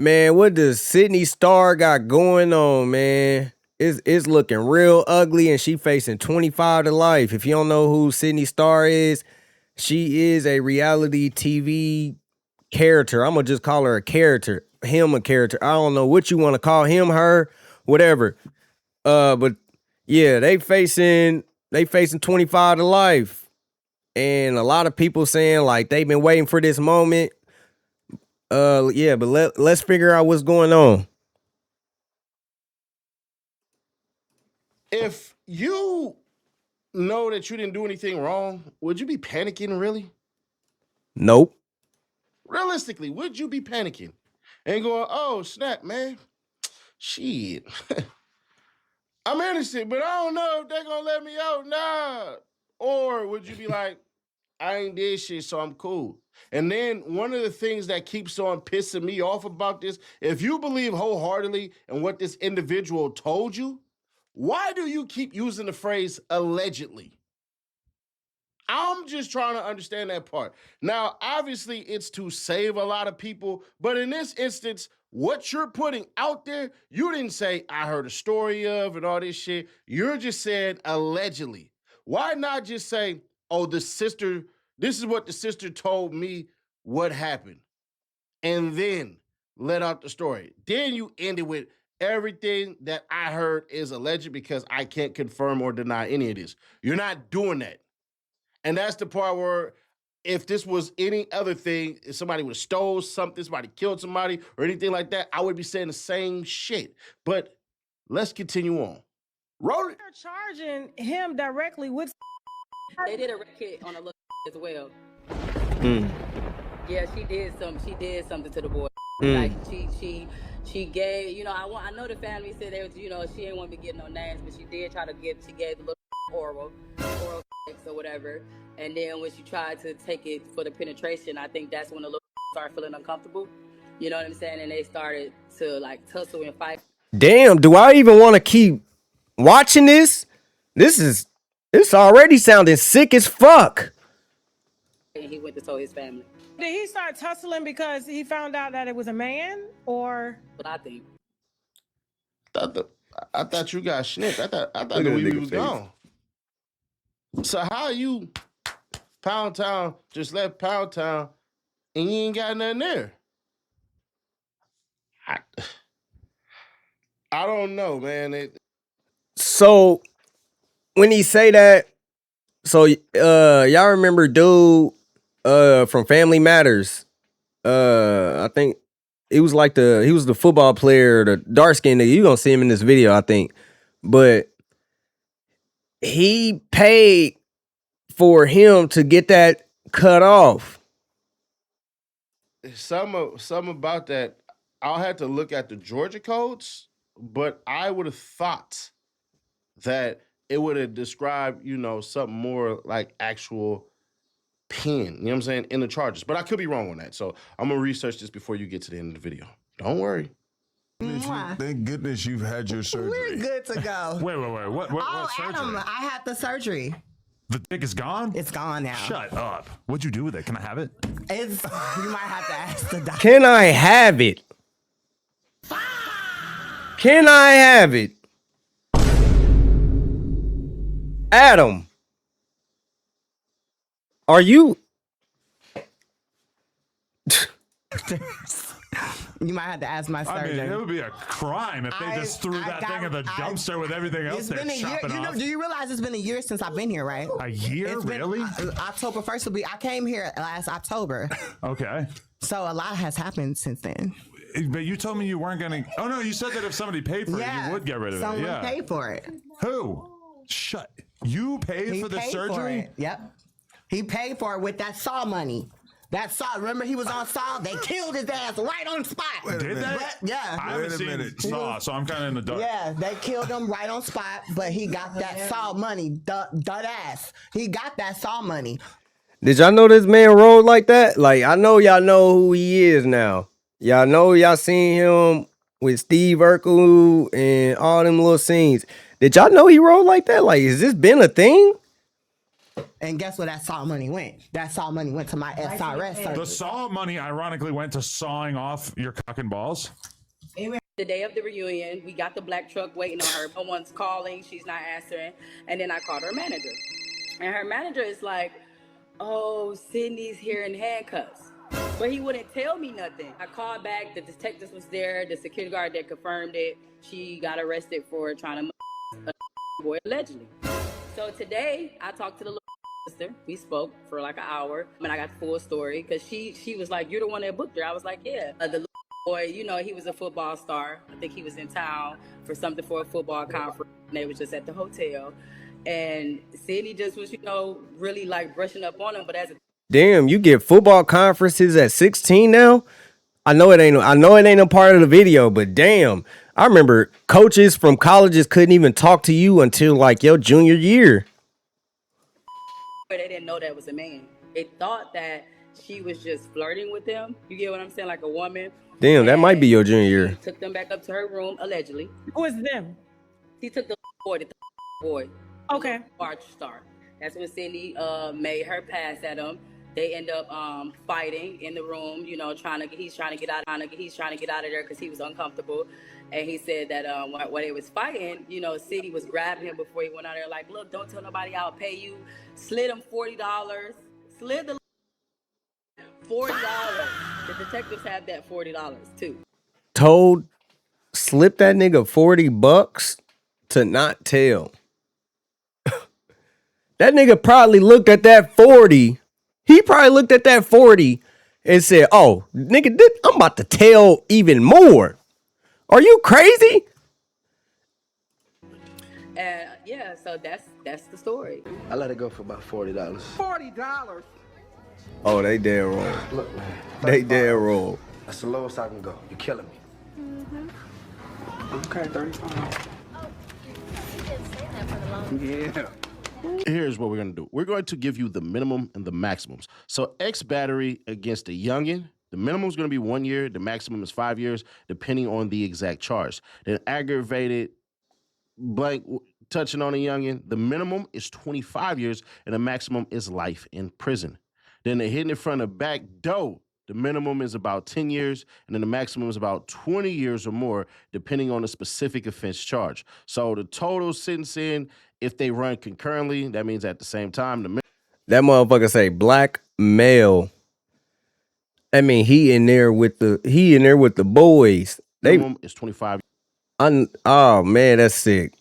Man, what does Sidney Starr got going on, man? It's looking real ugly, and she facing 25 to life. If you don't know who Sidney Starr is, she is a reality TV character. I'm gonna just call her a character, him a character. I don't know what you want to call him, her, whatever. But yeah, they facing 25 to life, and a lot of people saying like they've been waiting for this moment. Yeah, but let's figure out what's going on. If you know that you didn't do anything wrong, would you be panicking really? Nope. Realistically, would you be panicking and going, oh, snap, man? Shit. I'm innocent, but I don't know if they're going to let me out. Nah. Or would you be like, I ain't did shit, so I'm cool. And then one of the things that keeps on pissing me off about this, if you believe wholeheartedly in what this individual told you, why do you keep using the phrase allegedly? I'm just trying to understand that part. Now, obviously, it's to save a lot of people, but in this instance, what you're putting out there, you didn't say, I heard a story of and all this shit. You're just saying allegedly. Why not just say, oh, this is what the sister told me what happened, and then let out the story. Then you end it with everything that I heard is alleged because I can't confirm or deny any of this. You're not doing that. And that's the part where if this was any other thing, if somebody would have stole something, somebody killed somebody or anything like that, I would be saying the same shit. But let's continue on. Roll it. They're charging him directly with. They did a record on a little as well. Mm. Yeah, she did something to the boy. Mm. Like she gave, I know the family said they was, she ain't want to be getting no names, but she did try to she gave the little oral sex or whatever. And then when she tried to take it for the penetration, I think that's when the little started feeling uncomfortable. You know what I'm saying? And they started to like tussle and fight. Damn, do I even want to keep watching this? It's already sounding sick as fuck. And he went to tell his family. Did he start tussling because he found out that it was a man, or? What I think. I thought you got snipped. I thought the weed was gone. So how you Pound Town just left Pound Town and you ain't got nothing there? I don't know, man. So when he say that, so y'all remember dude from Family Matters? I think he was the football player, the dark skinned nigga. You gonna see him in this video, I think. But he paid for him to get that cut off. Some about that, I'll have to look at the Georgia codes, but I would have thought that it would have described, something more like actual pen, you know what I'm saying, in the charges. But I could be wrong on that. So I'm going to research this before you get to the end of the video. Don't worry. Thank goodness you've had your surgery. We're good to go. Wait. What surgery? Adam, I had the surgery. The dick is gone? It's gone now. Shut up. What'd you do with it? Can I have it? You might have to ask the doctor. Can I have it? Can I have it? Adam, are you? You might have to ask my surgeon. I mean, it would be a crime if they just threw that thing in the dumpster with everything else there chopping off. Do you realize it's been a year since I've been here, right? A year? Really? October 1st will be, I came here last October. Okay. So a lot has happened since then. But you told me you weren't going to... Oh, no, you said that if somebody paid for it, you would get rid of it. Someone paid for it. Who? Shut. You paid for the surgery? Yep. He paid for it with that Saw money. That Saw, remember he was on Saw? They killed his ass right on spot. Did they? Yeah. I haven't seen Saw, so I'm kind of in the dark. Yeah, they killed him right on spot, but he got that Saw money, dud ass. He got that Saw money. Did y'all know this man rolled like that? Like, I know y'all know who he is now. Y'all know y'all seen him with Steve Urkel and all them little scenes. Did y'all know he rolled like that? Like, has this been a thing? And guess where that saw money went? That saw money went to my SRS The service. saw money ironically went to sawing off your cock and balls. The day of the reunion, we got the black truck waiting on her. No one's calling. She's not answering. And then I called her manager. And her manager is like, oh, Sidney's here in handcuffs. But he wouldn't tell me nothing. I called back. The detectives was there. The security guard that confirmed it. She got arrested for trying to a boy allegedly. So today, I talked to the little sister. We spoke for like an hour. I mean, I got the full story because she was like, you're the one that booked her. I was like, yeah. The little boy, you know, he was a football star. I think he was in town for something for a football conference. And they was just at the hotel. And Sidney just was, you know, really like brushing up on him. But as a Damn, you get football conferences at 16 now? I know it ain't a part of the video, but damn. I remember coaches from colleges couldn't even talk to you until like your junior year. they didn't know that was a man. They thought that she was just flirting with him. You get what I'm saying? Like a woman. Damn, that might be your junior year. She took them back up to her room, allegedly. Who is them? He took the boy. Okay. Arch star. That's when Sidney made her pass at him. They end up fighting in the room, you know, he's trying to get out of there because he was uncomfortable. And he said that while they was fighting, you know, Sidney was grabbing him before he went out there like, look, don't tell nobody, I'll pay you. Slid him $40. Slid the $40. The detectives have that $40 too. Slip that nigga $40 to not tell. That nigga probably looked at that 40. He probably looked at that 40 and said, oh, nigga, I'm about to tell even more. Are you crazy? And yeah, so that's the story. I let it go for about $40. $40. Oh, they dead wrong. Look, man. They dead 35. wrong. That's the lowest I can go. You're killing me. Okay, 35. Yeah. Here's what we're going to do. We're going to give you the minimum and the maximums. So X battery against a youngin', the minimum is going to be 1 year. The maximum is 5 years, depending on the exact charge. Then aggravated blank touching on a youngin', the minimum is 25 years and the maximum is life in prison. Then the hitting in front of back door, the minimum is about 10 years and then the maximum is about 20 years or more, depending on the specific offense charge. So the total sentencing, if they run concurrently, that means at the same time, That motherfucker say black male. I mean, he in there with the boys. minimum is 25. Oh man, that's sick.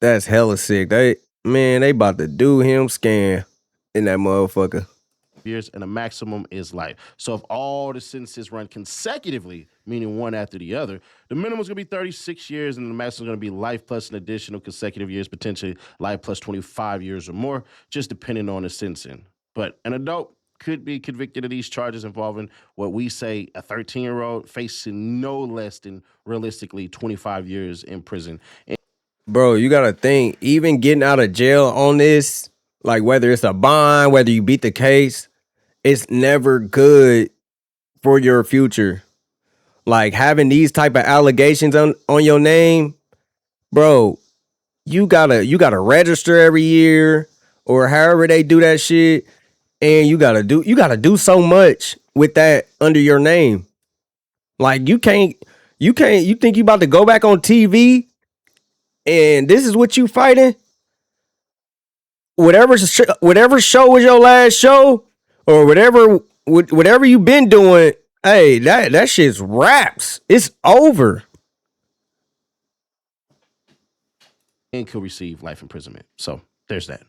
That's hella sick. They about to do him scan in that motherfucker. Years and the maximum is life. So if all the sentences run consecutively, meaning one after the other, the minimum is going to be 36 years and the maximum is going to be life plus an additional consecutive years, potentially life plus 25 years or more, just depending on the sentencing. But an adult could be convicted of these charges involving what we say a 13-year-old facing no less than realistically 25 years in prison. Bro, you gotta think, even getting out of jail on this, like whether it's a bond, whether you beat the case, it's never good for your future. Like having these type of allegations on your name, bro, you gotta register every year or however they do that shit, and you gotta do so much with that under your name. Like you think you about to go back on TV and this is what you fighting? Whatever show was your last show or whatever you been doing, hey, that shit's wraps. It's over. And could receive life imprisonment. So there's that.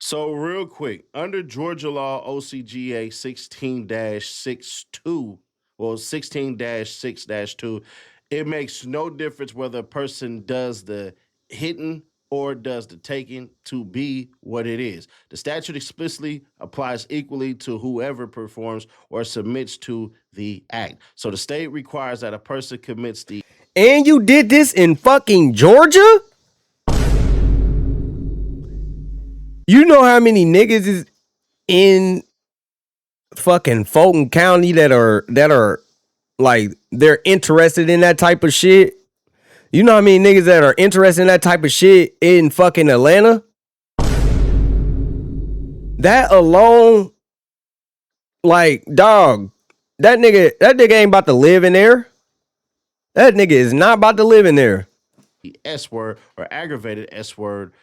So real quick, under Georgia law OCGA 16-62, well 16-6-2, it makes no difference whether a person does the hitting or does the taking to be what it is. The statute explicitly applies equally to whoever performs or submits to the act. So the state requires that a person commits the... And you did this in fucking Georgia? You know how many niggas is in fucking Fulton County that are like they're interested in that type of shit? You know how many niggas that are interested in that type of shit in fucking Atlanta? That alone, like, dog, that nigga ain't about to live in there. That nigga is not about to live in there. The S word or aggravated S word,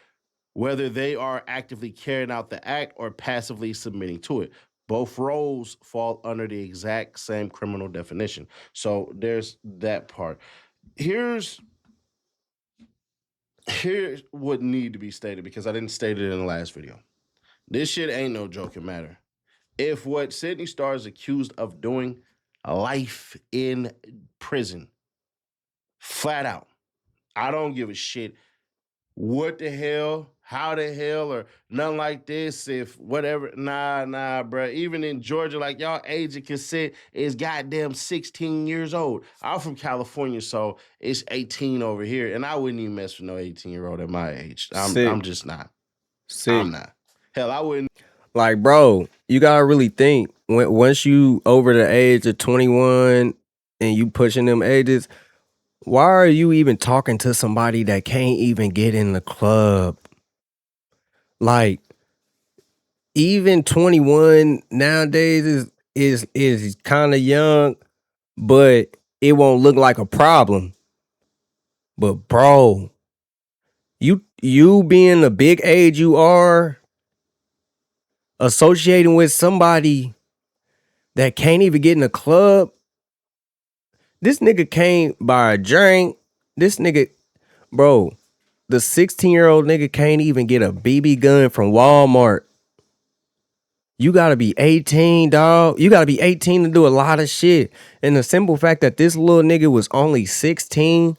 whether they are actively carrying out the act or passively submitting to it. Both roles fall under the exact same criminal definition. So there's that part. Here's what need to be stated, because I didn't state it in the last video. This shit ain't no joking matter. If what Sidney Starr is accused of doing, life in prison, flat out, I don't give a shit what the hell, how the hell, or nothing like this. If whatever, nah, bro. Even in Georgia, like y'all age of consent is goddamn 16 years old. I'm from California, so it's 18 over here, and I wouldn't even mess with no 18-year-old at my age. I'm just not. Sick. I'm not. Hell, I wouldn't. Like, bro, you gotta really think. Once you over the age of 21 and you pushing them ages, why are you even talking to somebody that can't even get in the club? Like, even 21 nowadays is kind of young, but it won't look like a problem. But bro, you being the big age you are, associating with somebody that can't even get in the club. This nigga can't buy a drink. This nigga, bro, the 16-year-old nigga can't even get a BB gun from Walmart. You gotta be 18, dog. You gotta be 18 to do a lot of shit. And the simple fact that this little nigga was only 16,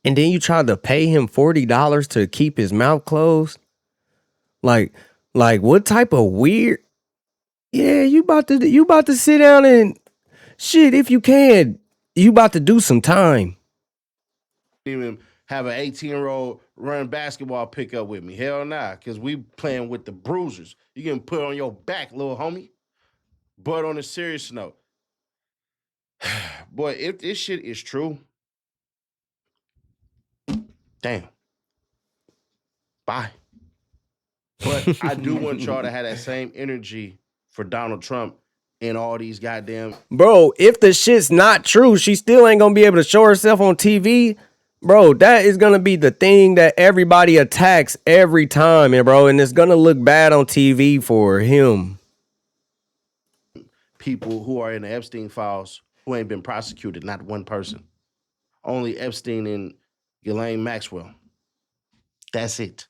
and then you tried to pay him $40 to keep his mouth closed. Like what type of weird? Yeah, you about to sit down and shit. If you can, you about to do some time. Even have an 18-year-old run basketball pickup with me. Hell nah, because we playing with the bruisers. You getting put on your back, little homie. But on a serious note, boy, if this shit is true, damn. Bye. But I do want y'all to have that same energy for Donald Trump and all these goddamn... Bro, if the shit's not true, she still ain't gonna be able to show herself on TV. Bro, that is gonna be the thing that everybody attacks every time, and bro, and it's gonna look bad on TV for him. People who are in the Epstein files who ain't been prosecuted, not one person. Only Epstein and Ghislaine Maxwell. That's it.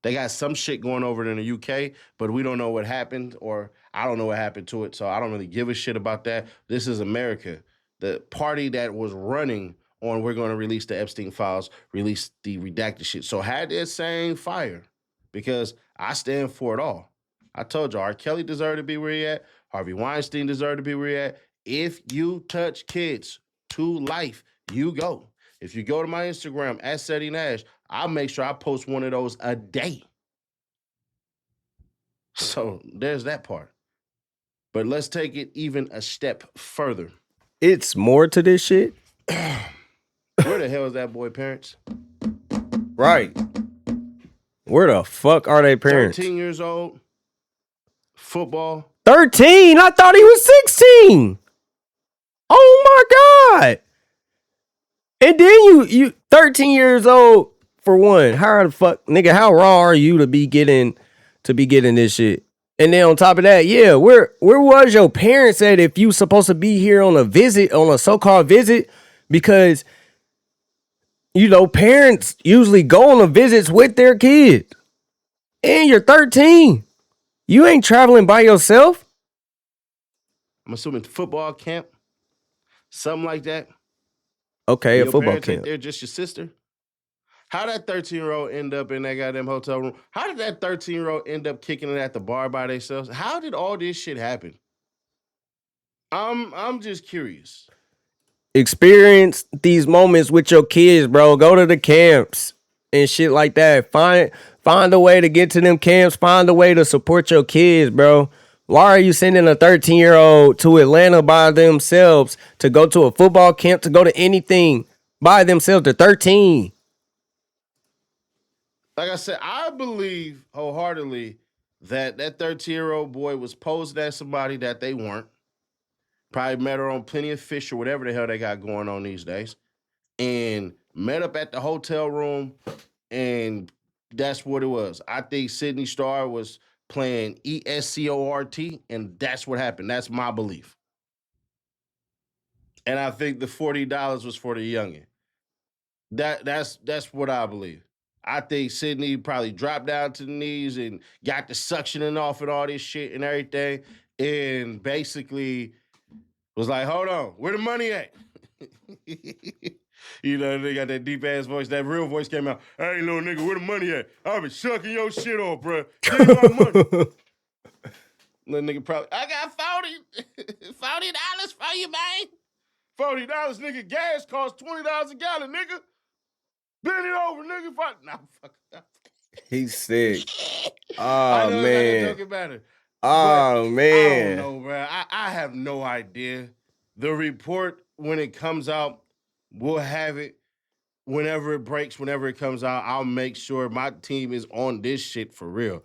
They got some shit going over in the UK, but we don't know what happened, or I don't know what happened to it, so I don't really give a shit about that. This is America. The party that was running on we're going to release the Epstein files, release the redacted shit. So had that same fire, because I stand for it all. I told you, R. Kelly deserved to be where he at. Harvey Weinstein deserved to be where he at. If you touch kids to life, you go. If you go to my Instagram, at Seti Nash, I'll make sure I post one of those a day. So there's that part. But let's take it even a step further. It's more to this shit. Where the hell is that boy parents? Right. Where the fuck are they parents? 13 years old. Football. 13? I thought he was 16. Oh my God. And then you 13 years old for one. How the fuck, nigga, how raw are you to be getting this shit? And then on top of that, yeah, where was your parents at if you supposed to be here on a visit, on a so-called visit? Because, you know, parents usually go on the visits with their kids. And you're 13. You ain't traveling by yourself. I'm assuming football camp. Something like that. Okay, and a football parents ain't camp. there, just your sister. How that 13-year-old end up in that goddamn hotel room? How did that 13-year-old end up kicking it at the bar by themselves? How did all this shit happen? I'm just curious. Experience these moments with your kids, bro. Go to the camps and shit like that. Find a way to get to them camps. Find a way to support your kids, bro. Why are you sending a 13-year-old to Atlanta by themselves to go to a football camp, to go to anything? by themselves. They're 13. Like I said, I believe wholeheartedly that 13-year-old boy was posed as somebody that they weren't. Probably met her on Plenty of Fish or whatever the hell they got going on these days. And met up at the hotel room, and that's what it was. I think Sidney Starr was playing ESCORT, and that's what happened. That's my belief. And I think the $40 was for the youngin'. That's what I believe. I think Sydney probably dropped down to the knees and got the suctioning off and all this shit and everything, and basically was like, "Hold on, where the money at?" You know, they got that deep ass voice. That real voice came out. "Hey, little nigga, where the money at? I've been sucking your shit off, bro. Give me my money." Little nigga probably, "I got $40 for you, man. $40, nigga. Gas costs $20 a gallon, nigga. Bend it over, nigga. Nah, fuck. He's sick. I Oh know it's like a man. joking matter. But Oh I don't man. know, bro. I have no idea. The report, when it comes out, we'll have it whenever it breaks, whenever it comes out. I'll make sure my team is on this shit for real.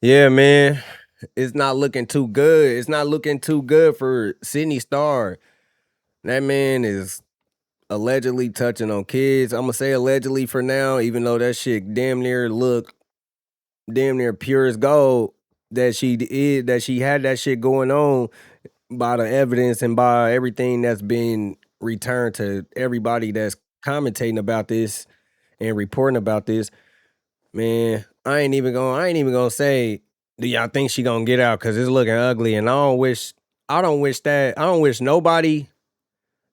Yeah, man. It's not looking too good. It's not looking too good for Sidney Starr. That man is allegedly touching on kids. I'm gonna say allegedly for now, even though that shit damn near pure as gold that she had that shit going on by the evidence and by everything that's been returned to everybody that's commentating about this and reporting about this. Man, I ain't even gonna say, do y'all think she gonna get out? Cause it's looking ugly, and I don't wish nobody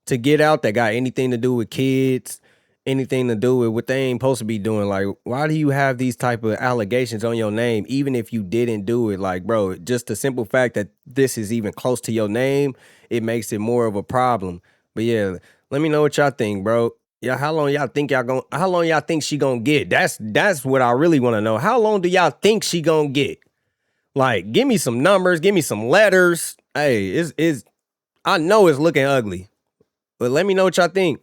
to get out that got anything to do with kids, anything to do with what they ain't supposed to be doing. Like, why do you have these type of allegations on your name, even if you didn't do it? Like, bro, just the simple fact that this is even close to your name, it makes it more of a problem. But yeah, let me know what y'all think, bro. Yeah, how long y'all think she gonna get? That's what I really want to know. How long do y'all think she gonna get? Like, give me some numbers, give me some letters. Hey, I know it's looking ugly. But let me know what y'all think.